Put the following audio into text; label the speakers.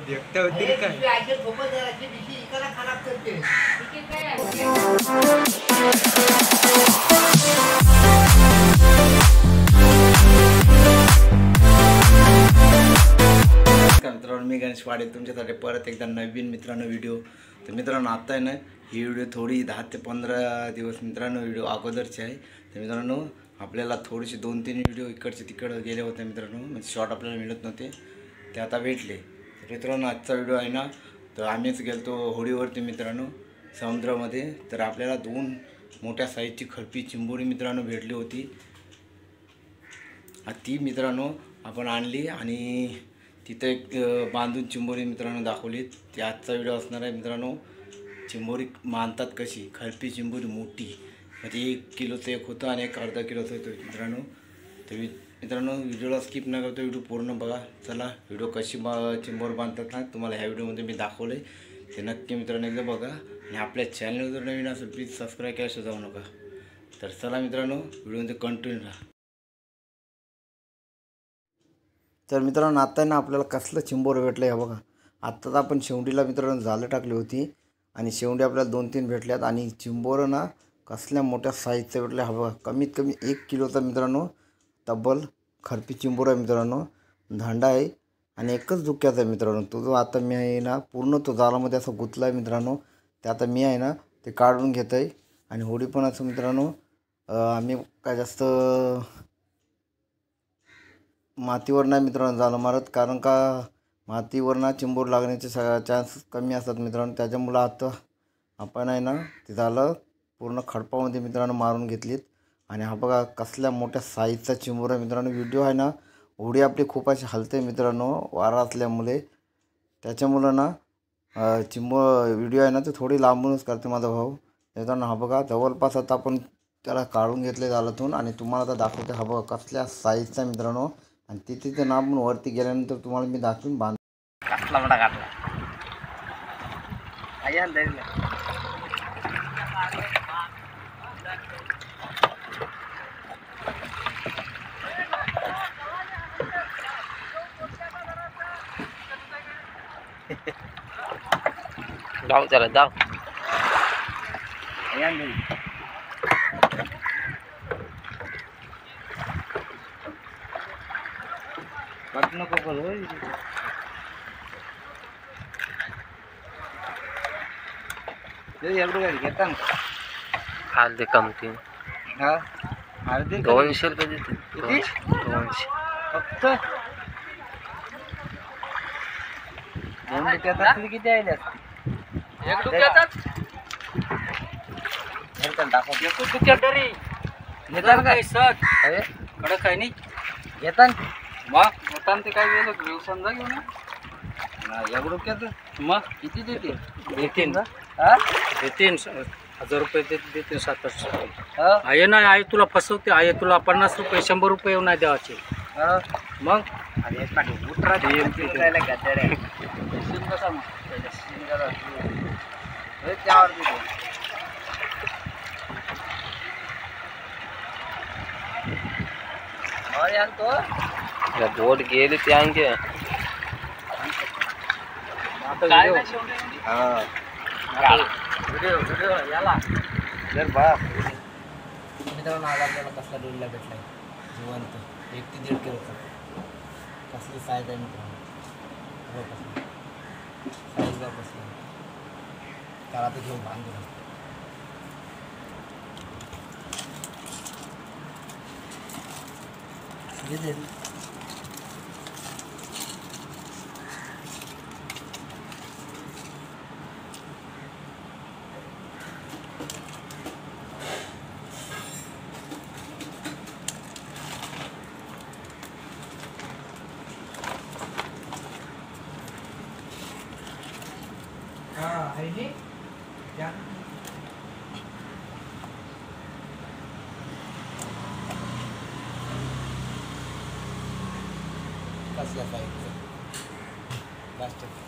Speaker 1: देखता होती काय मित्रांनो, मी गणेश वाडे तुमच्यासाठी परत एकदा नवीन मित्रांनो व्हिडिओ. तर मित्रांनो आता आहे ना ही व्हिडिओ थोडी 10 ते 15 दिवस मित्रांनो व्हिडिओ अगोदरची आहे. तर मित्रांनो आपल्याला थोडीशी 2-3 व्हिडिओ इकडचे तिकडे गेले होते मित्रांनो, म्हणजे शॉर्ट आपल्याला मिळत नव्हते ते आता भेटले. तर मित्रांनो आजचा व्हिडिओ आहे ना, तर आम्हीच गेलतो होडीवरती मित्रांनो समुद्रामध्ये. तर आपल्याला 2 मोठ्या साईजची खरपी चिंबोरी मित्रांनो भेटली होती. ती मित्रांनो आपण आणली आणि तिथं एक बांधून चिंबोरी मित्रांनो दाखवली. ती आजचा व्हिडिओ असणार आहे मित्रांनो. चिंबोरी मानतात कशी, खरपी चिंबोरी मोठी, म्हणजे 1 किलोचं एक होतं आणि 1 अर्धा किलोचं होतं मित्रांनो. तर मित्रांनो व्हिडिओला स्किप न करता व्हिडिओ पूर्ण बघा. चला व्हिडिओ कशी चिंबोर बांधतात ना तुम्हाला ह्या व्हिडिओमध्ये मी दाखवलं आहे, ते नक्की मित्रांनो एकदा बघा. आणि आपल्या चॅनल जर नवीन असेल प्लीज सबस्क्राईब केल्याशिवाय जाऊ नका. तर चला मित्रांनो व्हिडिओमध्ये कंटिन्यू राहा. तर मित्रांनो आता ना आपल्याला कसलं चिंबोर भेटलं आहे बघा. आत्ताच आपण शेवंडीला मित्रांनो जाळं टाकली होती आणि शेवंडी आपल्याला 2-3 भेटल्यात. आणि चिंबोर ना कसल्या मोठ्या साईजचं भेटलं हा बघा. कमीत कमी 1 किलोचा मित्रांनो तब्बल खरपी चिंबोर आहे मित्रांनो. धांडा आहे आणि एकच धुक्याचा आहे मित्रांनो. तो जो आता मी आहे ना पूर्ण तो जाळामध्ये असं गुंतला आहे मित्रांनो. ते आता मी आहे ना ते काढून घेत आहे. आणि होडी पण असं मित्रांनो आम्ही काय जास्त मातीवर नाही मित्रांनो जाळं मारत, कारण का मातीवर ना चिंबोर लागण्याचे चान्स कमी असतात मित्रांनो. त्याच्यामुळं आता आपण आहे ना ते जाळं पूर्ण खडपामध्ये मित्रांनो मारून घेतलीत. आणि हा बघा कसल्या मोठ्या साईजचा चिंबोर आहे मित्रांनो. व्हिडिओ आहे ना होडी आपली खूप अशी हलते मित्रांनो वारा असल्यामुळे. त्याच्यामुळं ना व्हिडिओ आहे ना ते थोडी लांबूनच करते माझा भाऊ. मित्रांनो हा बघा जवळपास आता आपण त्याला काढून घेतले जाळातून आणि तुम्हाला आता दाखवते. हा बघा कसल्या साईजचा मित्रांनो. आणि तिथे ना आपण वरती गेल्यानंतर तुम्हाला मी दाखवून काटला मोठा काटला
Speaker 2: जाओ चला जाओ.
Speaker 1: कट नको करू होय. एवढं गाडी घेता ना
Speaker 2: अर्धे कमती.
Speaker 1: हा अर्धे
Speaker 2: 200 रुपये देते. 200
Speaker 1: फक्त 2 रुपयात किती आले असते.
Speaker 2: 1 रुपयाचाच
Speaker 1: टाकू
Speaker 2: तरी
Speaker 1: घेताल काय
Speaker 2: सर
Speaker 1: अरे
Speaker 2: कडक आहे नाही
Speaker 1: घेतान
Speaker 2: मग घेताना ते काय वेळ घेऊ समजा घेऊ ना.
Speaker 1: 1 रुपयात
Speaker 2: मग
Speaker 1: किती देते
Speaker 2: देतीन
Speaker 1: हा
Speaker 2: देतीन 1000 रुपये देते 700.
Speaker 1: हा
Speaker 2: आहे ना आहे तुला फसवते आहे तुला 50 रुपये 100 रुपये येऊन नाही द्यावाचे.
Speaker 1: हा
Speaker 2: मग
Speaker 1: अरे उतरा करायला गाड्या कसा मग त्यावर
Speaker 2: बोट गेले ते आणखी
Speaker 1: याला जर बघा मित्रांनो आज आपल्याला कसला डोलीला भेटला आहे जिवंत 1 ते 1.5 किलोचा. कसली साईज आहे मित्रांनो साईज बघ कसली. त्याला तर घेऊन बांधून कसल्या साईजचं प्लास्टिक